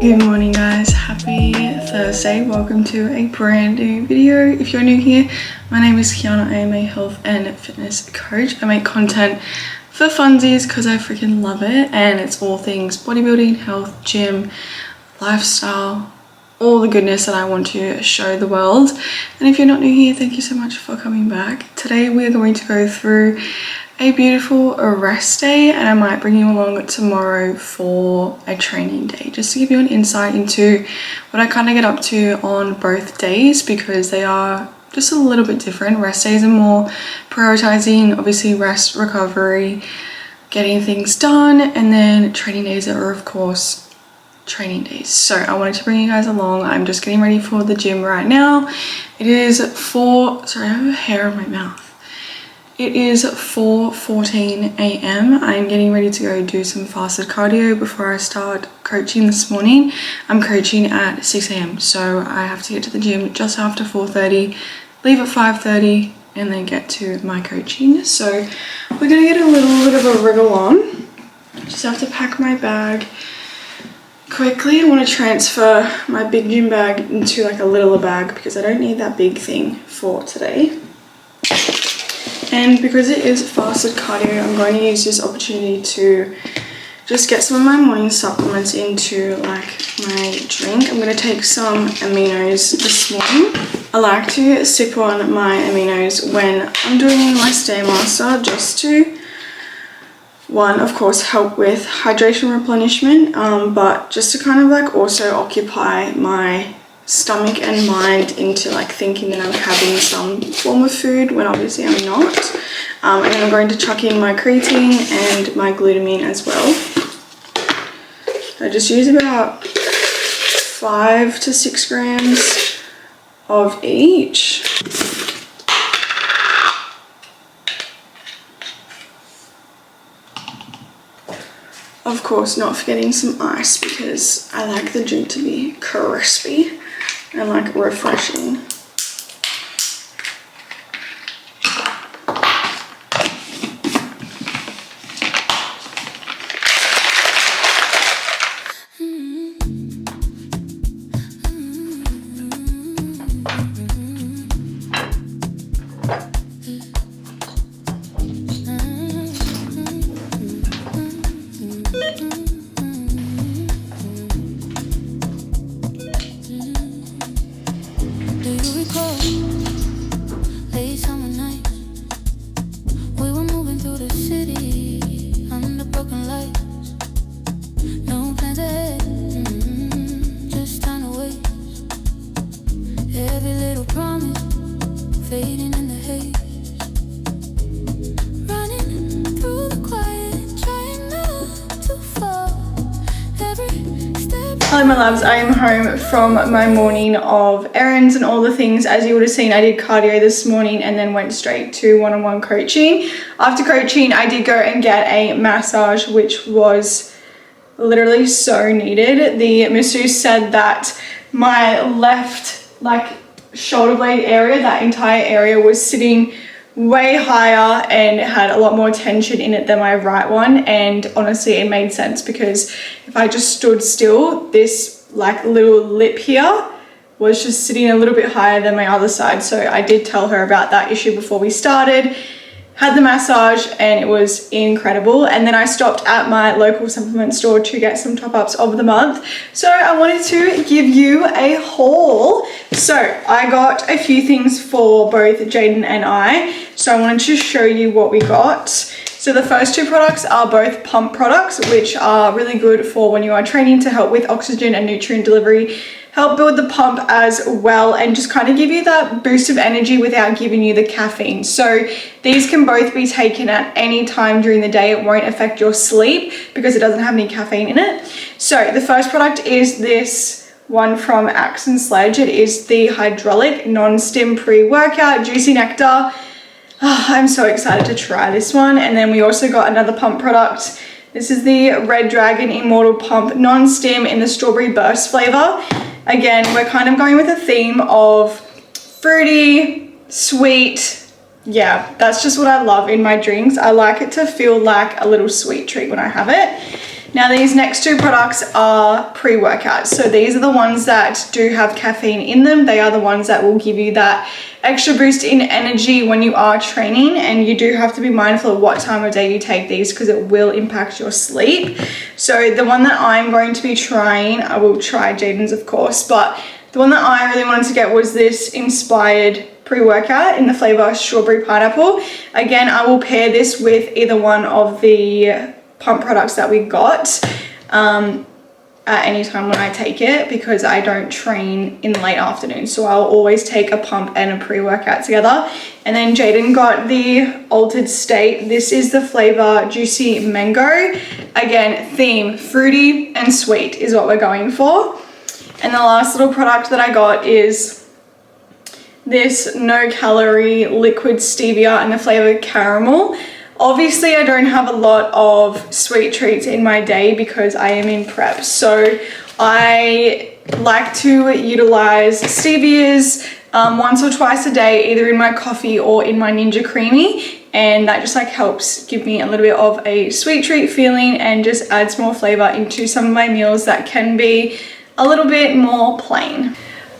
Good morning guys, happy Thursday. Welcome to a brand new video. If you're new here, my name is Ciarna. I am a health and fitness coach. I make content for funsies because I freaking love it, and it's all things bodybuilding, health, gym, lifestyle, all the goodness that I want to show the world. And if you're not new here, thank you so much for coming back. Today we are going to go through a beautiful rest day, and I might bring you along tomorrow for a training day just to give you an insight into what I kind of get up to on both days, because they are just a little bit different. Rest days are more prioritizing obviously rest, recovery, getting things done, and then training days are of course training days. So I wanted to bring you guys along. I'm just getting ready for the gym right now. It is sorry, I have a hair in my mouth. It is 4:14 a.m. I'm getting ready to go do some fasted cardio before I start coaching this morning. I'm coaching at 6 a.m. so I have to get to the gym just after 4:30, leave at 5:30, and then get to my coaching. So we're gonna get a little bit of a wriggle on. Just have to pack my bag quickly. I want to transfer my big gym bag into like a littler bag because I don't need that big thing for today. And because it is fasted cardio, I'm going to use this opportunity to just get some of my morning supplements into like my drink. I'm going to take some aminos this morning. I like to sip on my aminos when I'm doing my Stairmaster, just to, one, of course, help with hydration replenishment, but just to kind of like also occupy my stomach and mind into like thinking that I'm having some form of food when obviously I'm not. And then I'm going to chuck in my creatine and my glutamine as well. I just use about 5 to 6 grams of each. Of course, not forgetting some ice because I like the drink to be crispy and like refreshing. Hello my loves, I am home from my morning of errands and all the things. As you would have seen, I did cardio this morning and then went straight to one-on-one coaching. After coaching, I did go and get a massage, which was literally so needed. The masseuse said that my left shoulder blade area, that entire area, was sitting way higher and had a lot more tension in it than my right one, and honestly it made sense because if I just stood still, this like little lip here was just sitting a little bit higher than my other side. So I did tell her about that issue before we started, had the massage, and it was incredible. And then I stopped at my local supplement store to get some top-ups of the month. So I wanted to give you a haul. So I got a few things for both Jaden and I. So I wanted to show you what we got. So the first two products are both pump products, which are really good for when you are training to help with oxygen and nutrient delivery, help build the pump as well, and just kind of give you that boost of energy without giving you the caffeine. So these can both be taken at any time during the day. It won't affect your sleep because it doesn't have any caffeine in it. So the first product is this one from Axe and Sledge. It is the hydraulic non-stim pre-workout juicy nectar. Oh, I'm so excited to try this one. And then we also got another pump product. This is the Red Dragon Immortal Pump non-stim in the strawberry burst flavor. Again, we're kind of going with a theme of fruity, sweet. Yeah, that's just what I love in my drinks. I like it to feel like a little sweet treat when I have it. Now these next two products are pre-workouts. So these are the ones that do have caffeine in them. They are the ones that will give you that extra boost in energy when you are training, and you do have to be mindful of what time of day you take these because it will impact your sleep. So the one that I'm going to be trying, I will try Jaden's of course, but the one that I really wanted to get was this inspired pre-workout in the flavor strawberry pineapple. Again, I will pair this with either one of the pump products that we got at any time when I take it, because I don't train in the late afternoon, so I'll always take a pump and a pre-workout together. And then Jaden got the Altered State. This is the flavor Juicy Mango. Again, theme fruity and sweet is what we're going for. And the last little product that I got is this no calorie liquid stevia in the flavor caramel. Obviously, I don't have a lot of sweet treats in my day because I am in prep. So I like to utilize stevias once or twice a day, either in my coffee or in my Ninja Creamy. And that just like helps give me a little bit of a sweet treat feeling and just adds more flavor into some of my meals that can be a little bit more plain.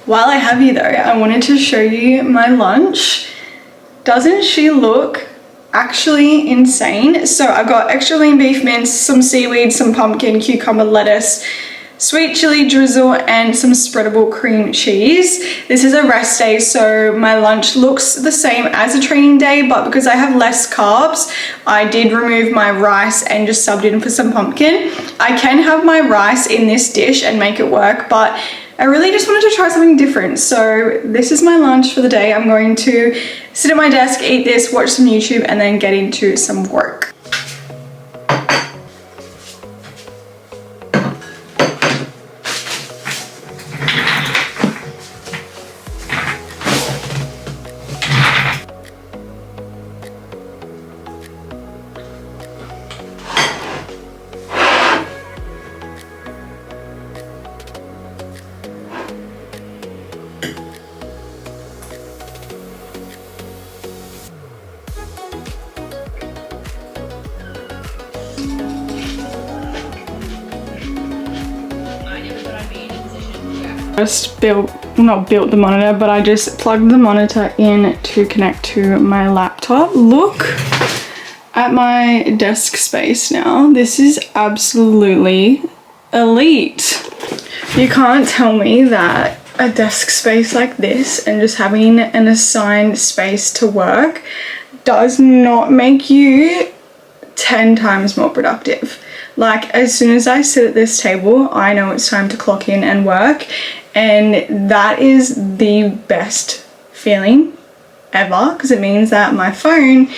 While I have you though, I wanted to show you my lunch. Doesn't she look actually insane? So I've got extra lean beef mince, some seaweed, some pumpkin, cucumber, lettuce, sweet chili drizzle, and some spreadable cream cheese. This is a rest day, so my lunch looks the same as a training day, but because I have less carbs, I did remove my rice and just subbed in for some pumpkin. I can have my rice in this dish and make it work, but I really just wanted to try something different. So this is my lunch for the day. I'm going to sit at my desk, eat this, watch some YouTube, and then get into some work. Not built the monitor, but I just plugged the monitor in to connect to my laptop. Look at my desk space now. This is absolutely elite. You can't tell me that a desk space like this and just having an assigned space to work does not make you 10 times more productive. Like, as soon as I sit at this table, I know it's time to clock in and work, and that is the best feeling ever, because it means that my phone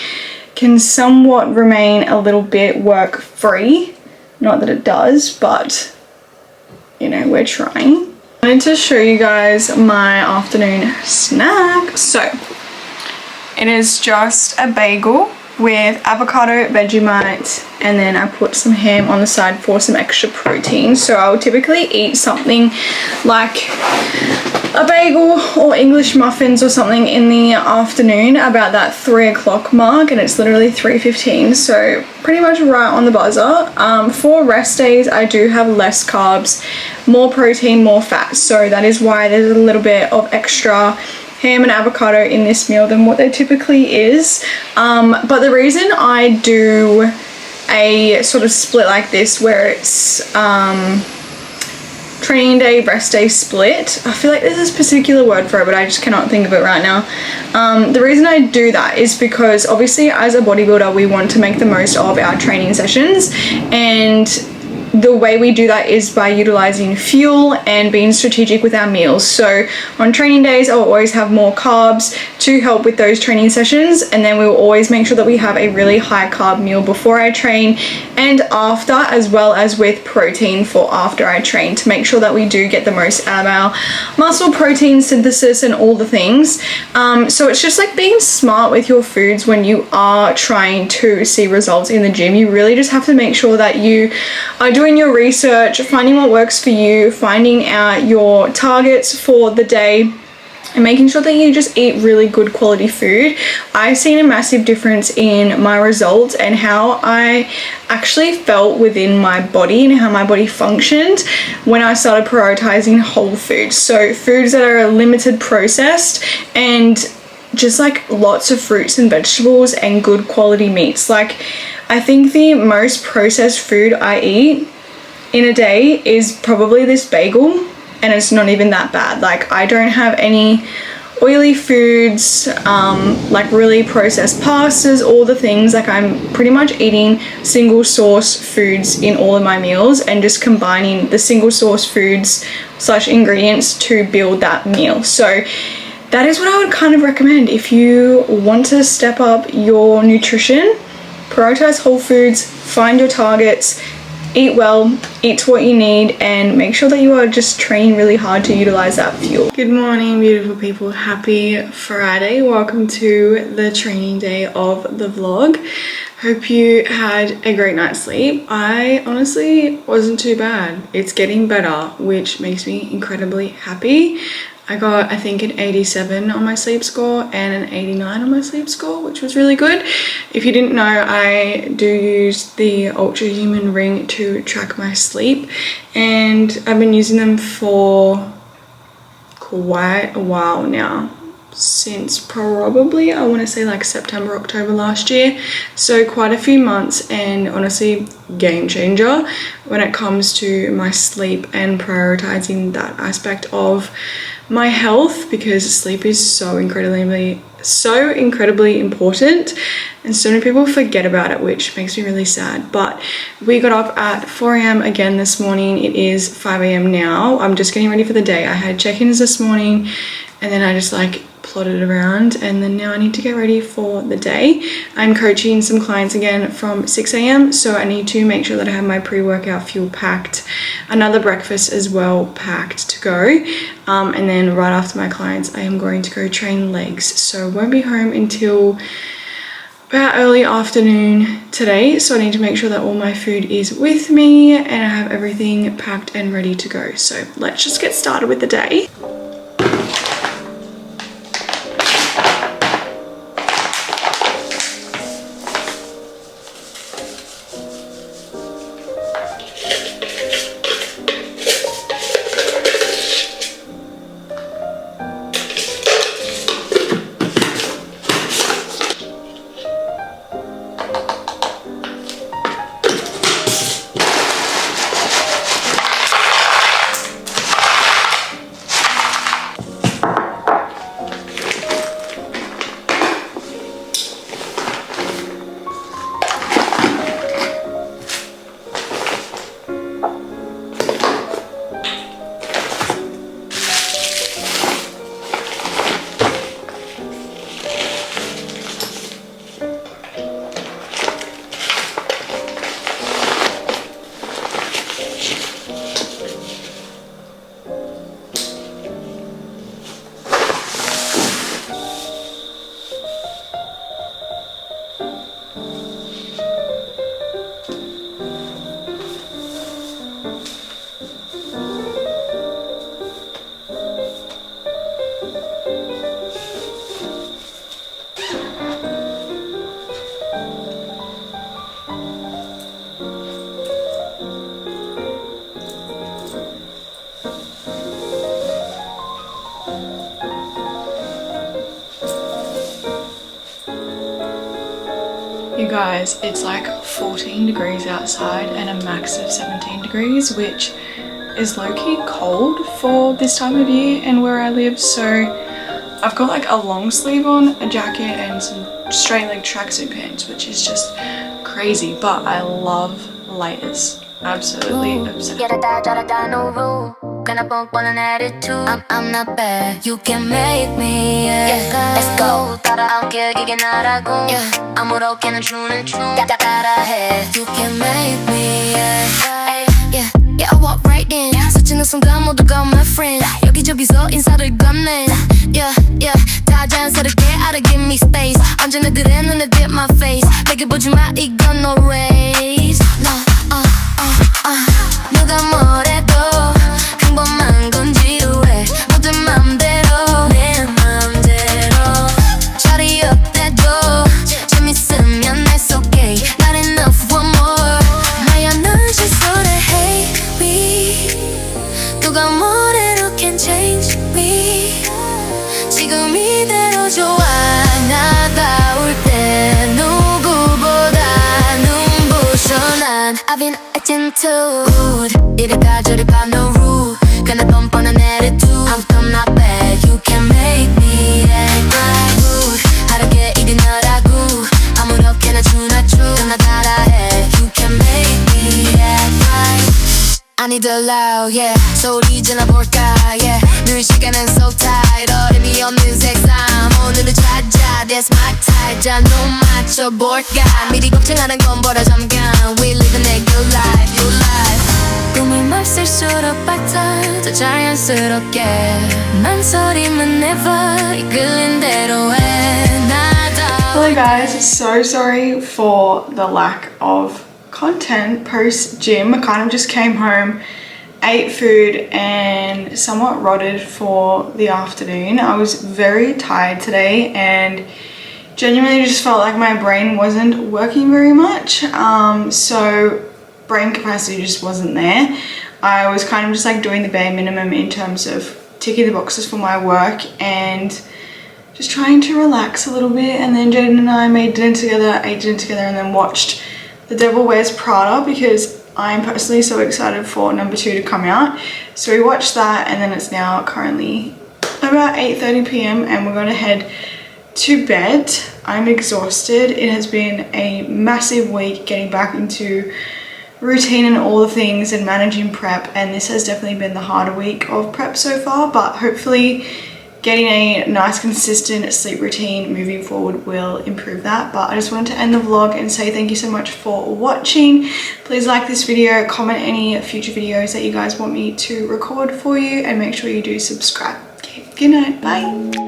can somewhat remain a little bit work free. Not that it does, but you know, we're trying. I wanted to show you guys my afternoon snack. So it is just a bagel with avocado, Vegemite, and then I put some ham on the side for some extra protein. So I'll typically eat something like a bagel or English muffins or something in the afternoon about that 3 o'clock mark, and it's literally 3:15, so pretty much right on the buzzer. For rest days, I do have less carbs, more protein, more fat, so that is why there's a little bit of extra ham and avocado in this meal than what there typically is. But the reason I do a sort of split like this, where it's training day, rest day split, I feel like there's a particular word for it, but I just cannot think of it right now. The reason I do that is because obviously as a bodybuilder, we want to make the most of our training sessions, and the way we do that is by utilizing fuel and being strategic with our meals. So on training days, I'll always have more carbs to help with those training sessions, and then we will always make sure that we have a really high carb meal before I train and after, as well as with protein for after I train, to make sure that we do get the most out of our muscle protein synthesis and all the things. So it's just like being smart with your foods when you are trying to see results in the gym. You really just have to make sure that you are doing your research, finding what works for you, finding out your targets for the day, and making sure that you just eat really good quality food. I've seen a massive difference in my results and how I actually felt within my body and how my body functioned when I started prioritizing whole foods. So foods that are limited processed and just like lots of fruits and vegetables and good quality meats. Like, I think the most processed food I eat in a day is probably this bagel, and it's not even that bad. Like, I don't have any oily foods, like really processed pastas, all the things. Like, I'm pretty much eating single source foods in all of my meals and just combining the single source foods / ingredients to build that meal. So that is what I would kind of recommend if you want to step up your nutrition. Prioritize whole foods, find your targets, eat well, eat to what you need, and make sure that you are just training really hard to utilize that fuel. Good morning, beautiful people. Happy Friday. Welcome to the training day of the vlog. Hope you had a great night's sleep. I honestly wasn't too bad. It's getting better, which makes me incredibly happy. I got, I think, an 87 on my sleep score and an 89 on my sleep score, which was really good. If you didn't know, I do use the Ultrahuman ring to track my sleep, and I've been using them for quite a while now, since probably, I want to say like September, October last year. So quite a few months, and honestly, game changer when it comes to my sleep and prioritizing that aspect of my health, because sleep is so incredibly important, and so many people forget about it, which makes me really sad. But we got up at 4 a.m. again this morning. It is 5 a.m. now. I'm just getting ready for the day. I had check-ins this morning, and then I just like plodded around, and then now I need to get ready for the day. I'm coaching some clients again from 6 a.m. so I need to make sure that I have my pre-workout fuel packed, another breakfast as well packed to go, and then right after my clients I am going to go train legs, so I won't be home until about early afternoon today. So I need to make sure that all my food is with me and I have everything packed and ready to go. So let's just get started with the day. You guys, it's like 14 degrees outside and a max of 17 degrees, which is low-key cold for this time of year and where I live. So I've got like a long sleeve on, a jacket, and some straight leg tracksuit pants, which is just crazy, but I love layers. Absolutely obsessed. I'm not bad, you can make me, Let's go. 따라할게 이게 나라고, 아무렇게나 주는 춤 따라해. You can make me, Yeah, I walk right in. 스치는 순간 모두가 my friend. 여기저기서 인사를 건네. Yeah, 다 자연스럽게 알아, give me space. 언제나 그래, 눈에 dip my face. 내게 보지 마, 이건 no race. 누가 뭐래도 평범한 건 지루해. 모든 맘대로 내 누가 뭐래도 can't change me 지금 이대로 좋아 나다울 때 누구보다 눈부셔 난 I've been acting too good 이래가 저래가 no rule 그나던 뻔한 attitude I'm from not bad You can make me act right rude 하루게 일이 너라고 아무렇게나 주나줘 나 따라해 You can make me act right I need the loud, yeah 소리 질러볼까, yeah 늘 시간은 so tight 어림이 없는 색상 오늘은 찾아 That's my type 잔도 맞춰볼까 미리 걱정하는 건 버려 잠깐 We living a good life, good life 꿈이 몹쓸수록 빡쳐 더 자연스럽게 망설임은 never 이끌린 대로 해 나다 Hello guys, so sorry for the lack of content post gym. I kind of just came home, ate food and somewhat rotted for the afternoon. I was very tired today and genuinely just felt like my brain wasn't working very much. So brain capacity just wasn't there. I was kind of just like doing the bare minimum in terms of ticking the boxes for my work and just trying to relax a little bit. And then Jaden and I made dinner together, ate dinner together and then watched The Devil Wears Prada because I'm personally so excited for number 2 to come out. So we watched that and then it's now currently about 8:30 p.m. and we're going to head to bed. I'm exhausted. It has been a massive week getting back into routine and all the things and managing prep, and this has definitely been the harder week of prep so far, but hopefully getting a nice consistent sleep routine moving forward will improve that. But I just wanted to end the vlog and say thank you so much for watching. Please like this video, comment any future videos that you guys want me to record for you, and make sure you do subscribe. Okay, good night, bye.